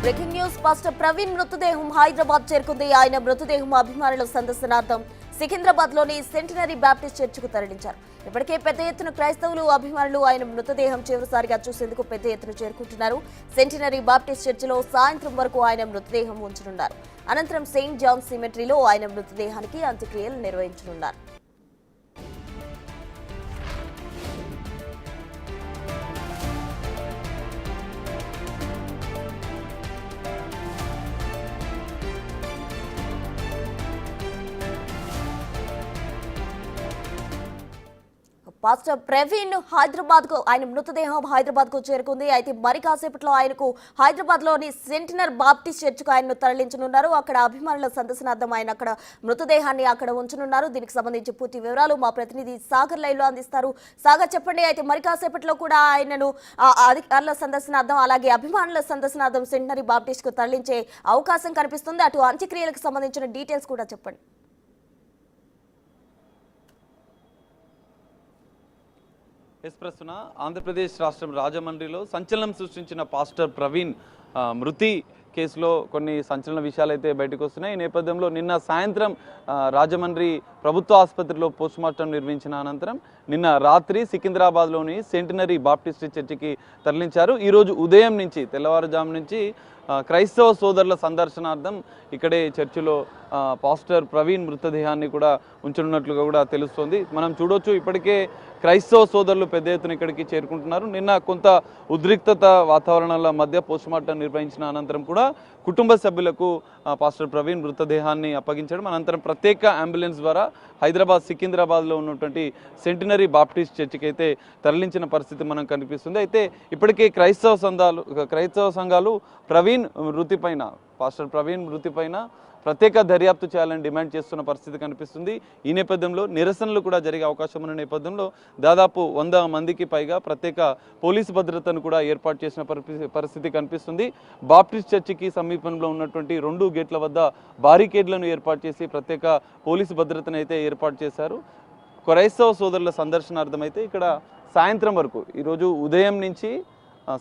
Breaking news. Pastor Praveen మృతదేహం హైదరాబాద్ చేరుకుంది. ఆయన మృతదేహం అభిమానుల సందర్శనార్థం సికింద్రాబాద్ లోని సెంటినరీ బాప్టిస్ట్ చర్చికు తరలించారు. ఇప్పటికే పెద్ద ఎత్తున క్రైస్తవులు అభిమానులు ఆయన మృతదేహం చివరిసారిగా చూసేందుకు పెద్ద ఎత్తున చేరుకుంటున్నారు. సెంటినరీ బాప్టిస్ట్ చర్చిలో సాయంత్రం వరకు ఆయన మృతదేహం ఉంచనున్నారు. అనంతరం సెయింట్ జాన్ సిమెట్రీలో ఆయన మృతదేహానికి అంత్యక్రియలు నిర్వహించనున్నారు. పాస్టర్ ప్రవీణ్ ఆయన మృతదేహం హైదరాబాద్ కు చేరుకుంది. అయితే మరి కాసేపట్లో ఆయనకు హైదరాబాద్ లోని సెంటినర్ బాప్టిస్ట్ చర్చికు ఆయనను తరలించనున్నారు. అక్కడ అభిమానుల సందర్శనార్థం ఆయన అక్కడ మృతదేహాన్ని అక్కడ ఉంచనున్నారు. దీనికి సంబంధించి పూర్తి వివరాలు మా ప్రతినిధి సాగర్ లైవ్ లో అందిస్తారు. సాగర్, చెప్పండి. అయితే మరి కాసేపట్లో కూడా ఆయనను అధికారుల సందర్శనార్థం అలాగే అభిమానుల సందర్శనార్థం సెంటినరీ బాప్టిస్ట్ కు తరలించే అవకాశం కనిపిస్తుంది. అటు అంత్యక్రియలకు సంబంధించిన డీటెయిల్స్ కూడా చెప్పండి. ప్రస్తుతం ఆంధ్రప్రదేశ్ రాష్ట్రం రాజమండ్రిలో సంచలనం సృష్టించిన పాస్టర్ ప్రవీణ్ మృతి కేసులో కొన్ని సంచలన విషయాలు అయితే బయటకు వస్తున్నాయి. ఈ నేపథ్యంలో నిన్న సాయంత్రం రాజమండ్రి ప్రభుత్వ ఆసుపత్రిలో పోస్టుమార్టం నిర్వహించిన అనంతరం నిన్న రాత్రి సికింద్రాబాద్లోని సెంటినరీ బాప్టిస్ట్ చర్చికి తరలించారు. ఈరోజు ఉదయం నుంచి తెల్లవారుజాము నుంచి క్రైస్తవ సోదరుల సందర్శనార్థం ఇక్కడే చర్చిలో పాస్టర్ ప్రవీణ్ మృతదేహాన్ని కూడా ఉంచనున్నట్లుగా కూడా తెలుస్తోంది. మనం చూడొచ్చు, ఇప్పటికే క్రైస్తవ సోదరులు పెద్ద ఎత్తున ఇక్కడికి చేరుకుంటున్నారు. నిన్న కొంత ఉద్రిక్తత వాతావరణాల మధ్య పోస్టుమార్టం నిర్వహించిన అనంతరం కూడా కుటుంబ సభ్యులకు పాస్టర్ ప్రవీణ్ మృతదేహాన్ని అప్పగించడం, అనంతరం ప్రత్యేక అంబులెన్స్ ద్వారా హైదరాబాద్ సికింద్రాబాద్లో ఉన్నటువంటి సెంటినరీ బాప్టిస్ట్ చర్చికి అయితే తరలించిన పరిస్థితి మనం కనిపిస్తుంది. అయితే ఇప్పటికే క్రైస్తవ సంఘాలు పాస్టర్ ప్రవీణ్ మృతిపైన ప్రత్యేక దర్యాప్తు చేయాలని డిమాండ్ చేస్తున్న పరిస్థితి కనిపిస్తుంది. ఈ నేపథ్యంలో నిరసనలు కూడా జరిగే అవకాశం ఉన్న నేపథ్యంలో దాదాపు 100 మందికి పైగా ప్రత్యేక పోలీసు భద్రతను కూడా ఏర్పాటు చేసిన పరిస్థితి కనిపిస్తుంది. బాప్టిస్ట్ చర్చికి సమీపంలో ఉన్నటువంటి 2 గేట్ల వద్ద బారికేడ్లను ఏర్పాటు చేసి ప్రత్యేక పోలీసు భద్రతను అయితే ఏర్పాటు చేశారు. క్రైస్తవ సోదరుల సందర్శనార్థం అయితే ఇక్కడ సాయంత్రం వరకు, ఈరోజు ఉదయం నుంచి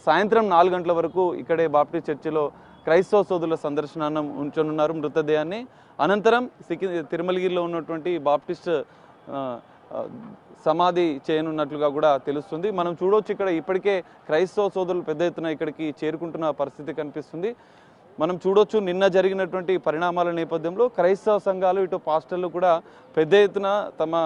సాయంత్రం 4 గంటల వరకు ఇక్కడే బాప్టిస్ట్ చర్చిలో క్రైస్తవ సోదరుల సందర్శనాన్ని ఉంచనున్నారు మృతదేహాన్ని. అనంతరం తిరుమలగిరిలో ఉన్నటువంటి బాప్టిస్ట్ సమాధి చేయనున్నట్లుగా కూడా తెలుస్తుంది. మనం చూడవచ్చు, ఇక్కడ ఇప్పటికే క్రైస్తవ సోదరులు పెద్ద ఎత్తున ఇక్కడికి చేరుకుంటున్న పరిస్థితి కనిపిస్తుంది. మనం చూడొచ్చు, నిన్న జరిగినటువంటి పరిణామాల నేపథ్యంలో క్రైస్తవ సంఘాలు ఇటు పాస్టర్లు కూడా పెద్ద ఎత్తున తమ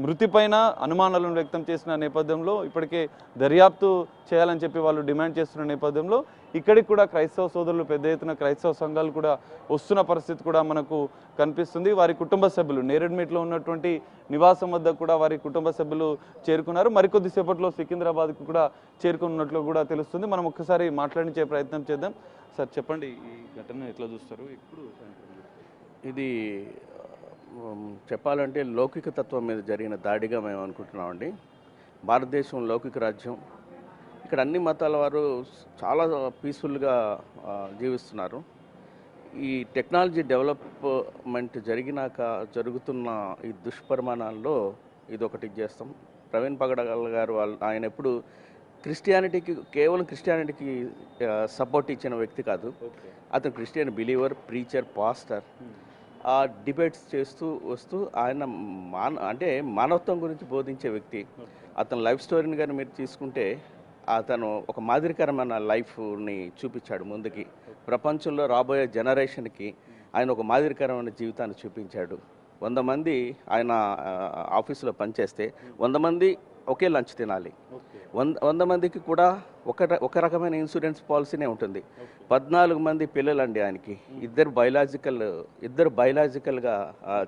మృతిపైన అనుమానాలను వ్యక్తం చేసిన నేపథ్యంలో ఇప్పటికే దర్యాప్తు చేయాలని చెప్పి వాళ్ళు డిమాండ్ చేస్తున్న నేపథ్యంలో ఇక్కడికి కూడా క్రైస్తవ సోదరులు పెద్ద ఎత్తున క్రైస్తవ సంఘాలు కూడా వస్తున్న పరిస్థితి కూడా మనకు కనిపిస్తుంది. వారి కుటుంబ సభ్యులు నేరేడ్మెట్లో ఉన్నటువంటి నివాసం వద్ద కూడా వారి కుటుంబ సభ్యులు చేరుకున్నారు. మరికొద్దిసేపట్లో సికింద్రాబాద్కు కూడా చేరుకున్నట్లు కూడా తెలుస్తుంది. మనం ఒక్కసారి మాట్లాడించే ప్రయత్నం చేద్దాం. సార్, చెప్పండి, ఈ ఘటన ఎట్లా చూస్తారు? ఇప్పుడు ఇది చెప్పాలంటే లౌకిక తత్వం మీద జరిగిన దాడిగా మేము అనుకుంటున్నామండి. భారతదేశం లౌకిక రాజ్యం. ఇక్కడ అన్ని మతాల వారు చాలా పీస్ఫుల్గా జీవిస్తున్నారు. ఈ టెక్నాలజీ డెవలప్మెంట్ జరుగుతున్న ఈ దుష్పరిమాణాల్లో ఇదొకటి చేస్తాం. ప్రవీణ్ పగడాల గారు ఆయన ఎప్పుడు కేవలం క్రిస్టియానిటీకి సపోర్ట్ ఇచ్చిన వ్యక్తి కాదు. అతను Christian believer, preacher, pastor. Debates చేస్తూ వస్తూ ఆయన మానవత్వం గురించి బోధించే వ్యక్తి. అతని లైఫ్ స్టోరీని కానీ మీరు తీసుకుంటే అతను ఒక మాదిరికరమైన లైఫ్ని చూపించాడు ముందుకి. ప్రపంచంలో రాబోయే జనరేషన్కి ఆయన ఒక మాదిరికరమైన జీవితాన్ని చూపించాడు. 100 మంది ఆయన ఆఫీసులో పనిచేస్తే 100 మంది ఒకే లంచ్ తినాలి. 100 మందికి కూడా ఒక రకమైన ఇన్సూరెన్స్ పాలసీనే ఉంటుంది. 14 మంది పిల్లలండి ఆయనకి. ఇద్దరు బయలాజికల్గా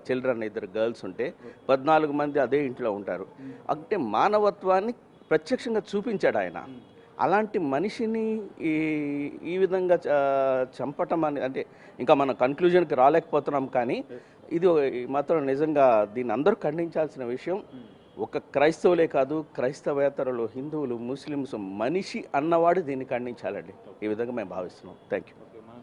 చిల్డ్రన్, 2 గర్ల్స్ ఉంటే 14 మంది అదే ఇంట్లో ఉంటారు. అంటే మానవత్వాన్ని ప్రత్యక్షంగా చూపించాడు ఆయన. అలాంటి మనిషిని ఈ విధంగా చంపటం అని ఇంకా మనం కన్క్లూజన్కి రాలేకపోతున్నాం. కానీ ఇది మాత్రం నిజంగా దీన్ని అందరూ ఖండించాల్సిన విషయం. ఒక క్రైస్తవులే కాదు, క్రైస్తవేతరులు, హిందువులు, ముస్లిమ్స్, మనిషి అన్నవాడు దీన్ని ఖండించాలండి. ఈ విధంగా మేము భావిస్తున్నాం. Thank you.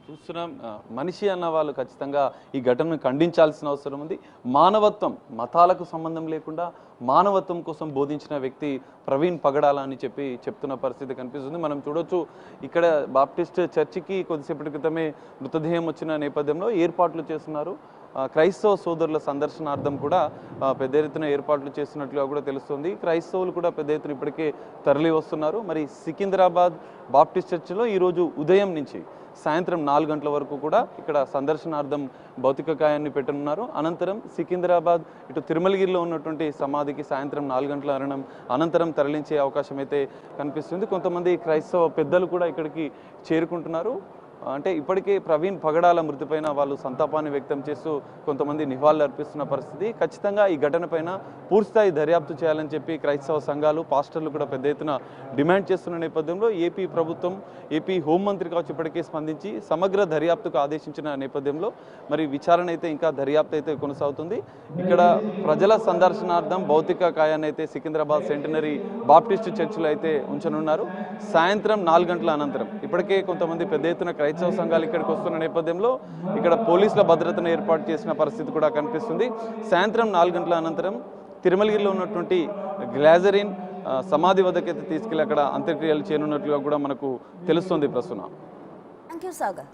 చూస్తున్నాం మనిషి అన్న వాళ్ళు ఖచ్చితంగా ఈ ఘటనను ఖండించాల్సిన అవసరం ఉంది. మానవత్వం, మతాలకు సంబంధం లేకుండా మానవత్వం కోసం బోధించిన వ్యక్తి ప్రవీణ్ పగడాల అని చెప్తున్న పరిస్థితి కనిపిస్తుంది. మనం చూడొచ్చు, ఇక్కడ బాప్టిస్ట్ చర్చికి కొద్దిసేపటి క్రితమే మృతదేహం వచ్చిన నేపథ్యంలో ఏర్పాట్లు చేస్తున్నారు. క్రైస్తవ సోదరుల సందర్శనార్థం కూడా పెద్ద ఎత్తున ఏర్పాట్లు చేస్తున్నట్లుగా కూడా తెలుస్తుంది. క్రైస్తవులు కూడా పెద్ద ఎత్తున ఇప్పటికే తరలి వస్తున్నారు. మరి సికింద్రాబాద్ బాప్టిస్ట్ చర్చిలో ఈరోజు ఉదయం నుంచి సాయంత్రం 4 గంటల వరకు కూడా ఇక్కడ సందర్శనార్థం భౌతిక కాయాన్ని పెట్టనున్నారు. అనంతరం సికింద్రాబాద్ ఇటు తిరుమలగిరిలో ఉన్నటువంటి సమాధికి సాయంత్రం 4 గంటల అనంతరం తరలించే అవకాశం అయితే కనిపిస్తుంది. కొంతమంది క్రైస్తవ పెద్దలు కూడా ఇక్కడికి చేరుకుంటున్నారు. అంటే ఇప్పటికే ప్రవీణ్ పగడాల మృతిపైన వాళ్ళు సంతాపాన్ని వ్యక్తం చేస్తూ కొంతమంది నివాళులు అర్పిస్తున్న పరిస్థితి. ఖచ్చితంగా ఈ ఘటన పైన పూర్తిస్థాయి దర్యాప్తు చేయాలని చెప్పి క్రైస్తవ సంఘాలు, పాస్టర్లు కూడా పెద్ద ఎత్తున డిమాండ్ చేస్తున్న నేపథ్యంలో ఏపీ ప్రభుత్వం, ఏపీ హోంమంత్రి కావచ్చు ఇప్పటికే స్పందించి సమగ్ర దర్యాప్తుకు ఆదేశించిన నేపథ్యంలో మరి విచారణ అయితే ఇంకా దర్యాప్తు అయితే కొనసాగుతుంది. ఇక్కడ ప్రజల సందర్శనార్థం భౌతిక కాయాన్ని అయితే సికింద్రాబాద్ సెంటనరీ బాప్టిస్ట్ చర్చిలో అయితే ఉంచనున్నారు. సాయంత్రం 4 గంటల అనంతరం ఇప్పటికే కొంతమంది పెద్ద ఎత్తున క్రైస్తవ సంఘాలు ఇక్కడికి వస్తున్న నేపథ్యంలో ఇక్కడ పోలీసుల భద్రతను ఏర్పాటు చేసిన పరిస్థితి కూడా కనిపిస్తుంది. సాయంత్రం 4 గంటల అనంతరం తిరుమలగిరిలో ఉన్నటువంటి గ్లాజరిన్ సమాధి వద్దకైతే తీసుకెళ్లి అక్కడ అంత్యక్రియలు చేయనున్నట్లుగా కూడా మనకు తెలుస్తుంది. ప్రస్తుతం థ్యాంక్ యూ సాగర్.